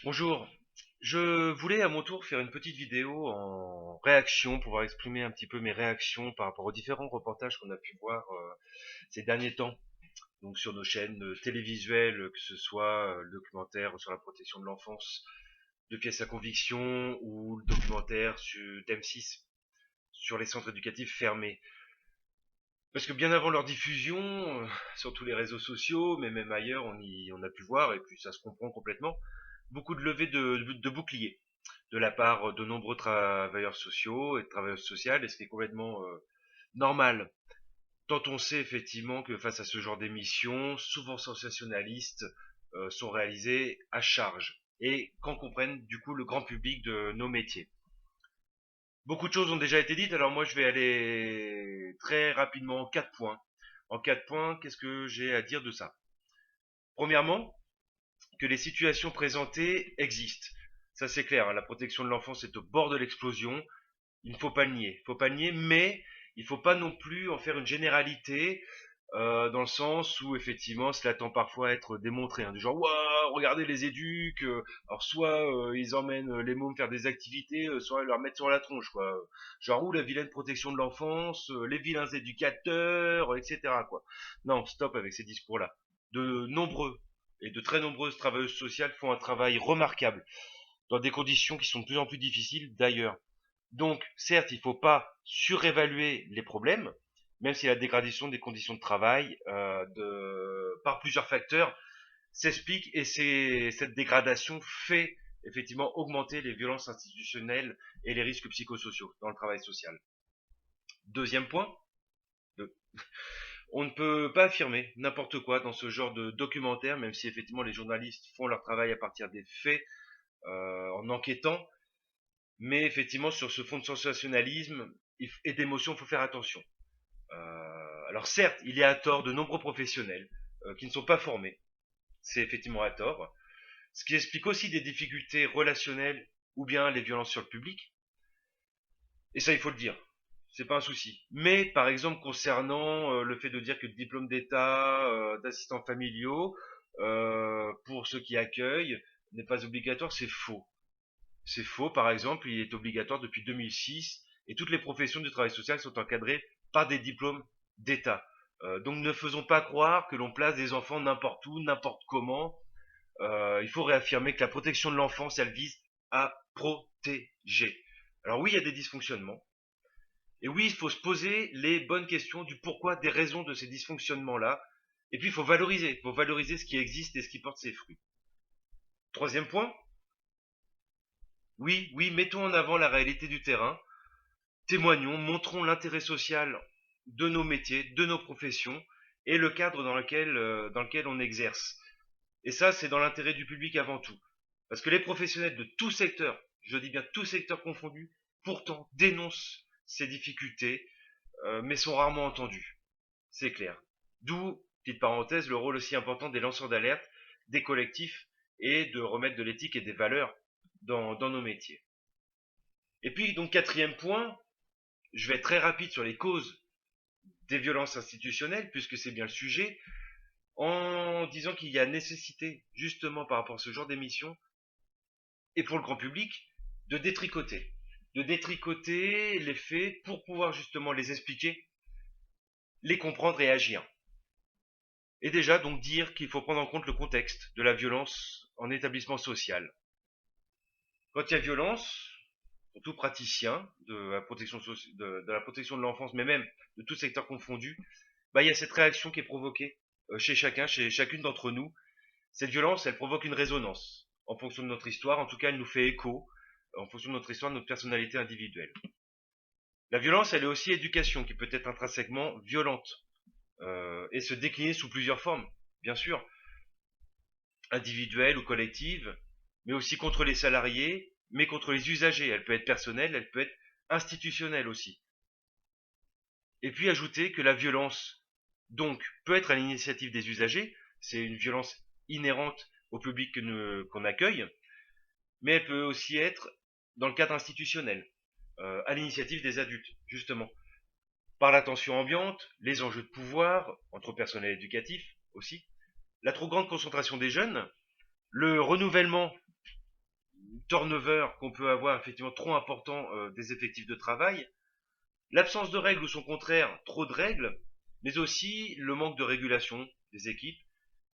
Bonjour, je voulais à mon tour faire une petite vidéo en réaction, pouvoir exprimer un petit peu mes réactions par rapport aux différents reportages qu'on a pu voir ces derniers temps, donc sur nos chaînes télévisuelles, que ce soit le documentaire sur la protection de l'enfance de pièces à conviction ou le documentaire d'M6 sur les centres éducatifs fermés. Parce que bien avant leur diffusion, sur tous les réseaux sociaux, mais même ailleurs, on a pu voir, et puis ça se comprend complètement, beaucoup de levées de boucliers de la part de nombreux travailleurs sociaux et de travailleuses sociales, et ce qui est complètement normal. Tant on sait effectivement que face à ce genre d'émissions, souvent sensationnalistes, sont réalisées à charge, et qu'en comprenne du coup le grand public de nos métiers. Beaucoup de choses ont déjà été dites, alors moi je vais aller très rapidement en 4 points. En 4 points, qu'est-ce que j'ai à dire de ça? Premièrement, que les situations présentées existent. Ça c'est clair, hein, la protection de l'enfance est au bord de l'explosion. Il ne faut pas le nier. Il faut pas le nier, mais il ne faut pas non plus en faire une généralité, dans le sens où effectivement cela tend parfois à être démontré, hein, du genre waouh, regardez les éduques, alors soit ils emmènent les mômes faire des activités, soit ils leur mettent sur la tronche, quoi. Genre ou la vilaine protection de l'enfance, les vilains éducateurs, etc. quoi. Non, stop avec ces discours-là. De nombreux et de très nombreuses travailleuses sociales font un travail remarquable dans des conditions qui sont de plus en plus difficiles d'ailleurs. Donc, certes, il ne faut pas surévaluer les problèmes, même si la dégradation des conditions de travail par plusieurs facteurs s'explique et cette dégradation fait effectivement augmenter les violences institutionnelles et les risques psychosociaux dans le travail social. Deuxième point, on ne peut pas affirmer n'importe quoi dans ce genre de documentaire, même si effectivement les journalistes font leur travail à partir des faits, en enquêtant, mais effectivement sur ce fond de sensationnalisme et d'émotion, il faut faire attention. Alors certes, il y a à tort de nombreux professionnels qui ne sont pas formés, c'est effectivement à tort, ce qui explique aussi des difficultés relationnelles ou bien les violences sur le public, et ça il faut le dire, c'est pas un souci. Mais par exemple concernant le fait de dire que le diplôme d'état d'assistants familiaux pour ceux qui accueillent n'est pas obligatoire, c'est faux. C'est faux, par exemple, il est obligatoire depuis 2006 et toutes les professions du travail social sont encadrées par des diplômes d'État. Donc ne faisons pas croire que l'on place des enfants n'importe où, n'importe comment. Il faut réaffirmer que la protection de l'enfance, elle vise à protéger. Alors oui, il y a des dysfonctionnements. Et oui, il faut se poser les bonnes questions du pourquoi, des raisons de ces dysfonctionnements-là. Et puis il faut valoriser ce qui existe et ce qui porte ses fruits. Troisième point, oui, oui, mettons en avant la réalité du terrain. Témoignons, montrons l'intérêt social de nos métiers, de nos professions et le cadre dans lequel on exerce. Et ça, c'est dans l'intérêt du public avant tout. Parce que les professionnels de tout secteur, je dis bien tout secteur confondu, pourtant dénoncent ces difficultés, mais sont rarement entendus. C'est clair. D'où, petite parenthèse, le rôle aussi important des lanceurs d'alerte, des collectifs et de remettre de l'éthique et des valeurs dans nos métiers. Et puis, donc, quatrième point, je vais être très rapide sur les causes des violences institutionnelles, puisque c'est bien le sujet, en disant qu'il y a nécessité, justement par rapport à ce genre d'émission, et pour le grand public, de détricoter. De détricoter les faits pour pouvoir justement les expliquer, les comprendre et agir. Et déjà donc dire qu'il faut prendre en compte le contexte de la violence en établissement social. Quand il y a violence, pour tout praticien de la protection de l'enfance, mais même de tout secteur confondu, bah, il y a cette réaction qui est provoquée chez chacun, chez chacune d'entre nous. Cette violence, elle provoque une résonance. En fonction de notre histoire, en tout cas, elle nous fait écho, en fonction de notre histoire, de notre personnalité individuelle. La violence, elle est aussi éducation, qui peut être intrinsèquement violente, et se décliner sous plusieurs formes, bien sûr, individuelle ou collective, mais aussi contre les salariés, mais contre les usagers. Elle peut être personnelle, elle peut être institutionnelle aussi. Et puis ajouter que la violence, donc, peut être à l'initiative des usagers, c'est une violence inhérente au public qu'on accueille, mais elle peut aussi être dans le cadre institutionnel, à l'initiative des adultes, justement, par la tension ambiante, les enjeux de pouvoir, entre personnel éducatif aussi, la trop grande concentration des jeunes, le renouvellement turnover qu'on peut avoir effectivement trop important des effectifs de travail, l'absence de règles ou son contraire, trop de règles, mais aussi le manque de régulation des équipes,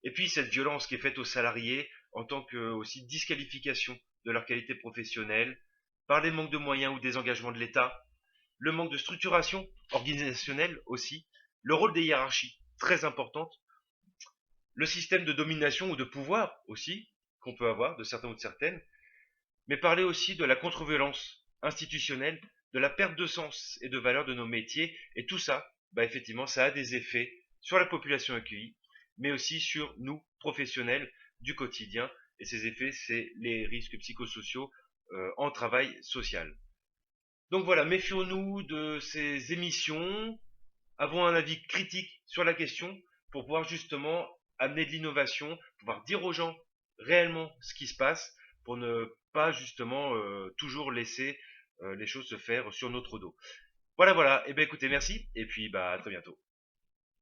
et puis cette violence qui est faite aux salariés en tant que aussi disqualification de leur qualité professionnelle par les manques de moyens ou des engagements de l'État, le manque de structuration organisationnelle aussi, le rôle des hiérarchies très importante, le système de domination ou de pouvoir aussi qu'on peut avoir de certains ou de certaines, mais parler aussi de la contre-violence institutionnelle, de la perte de sens et de valeur de nos métiers, et tout ça, bah effectivement, ça a des effets sur la population accueillie, mais aussi sur nous, professionnels du quotidien, et ces effets, c'est les risques psychosociaux en travail social. Donc voilà, méfions-nous de ces émissions, avons un avis critique sur la question pour pouvoir justement amener de l'innovation, pouvoir dire aux gens réellement ce qui se passe pour ne pas justement toujours laisser les choses se faire sur notre dos. Voilà, voilà. Et bien écoutez, merci et puis bah à très bientôt.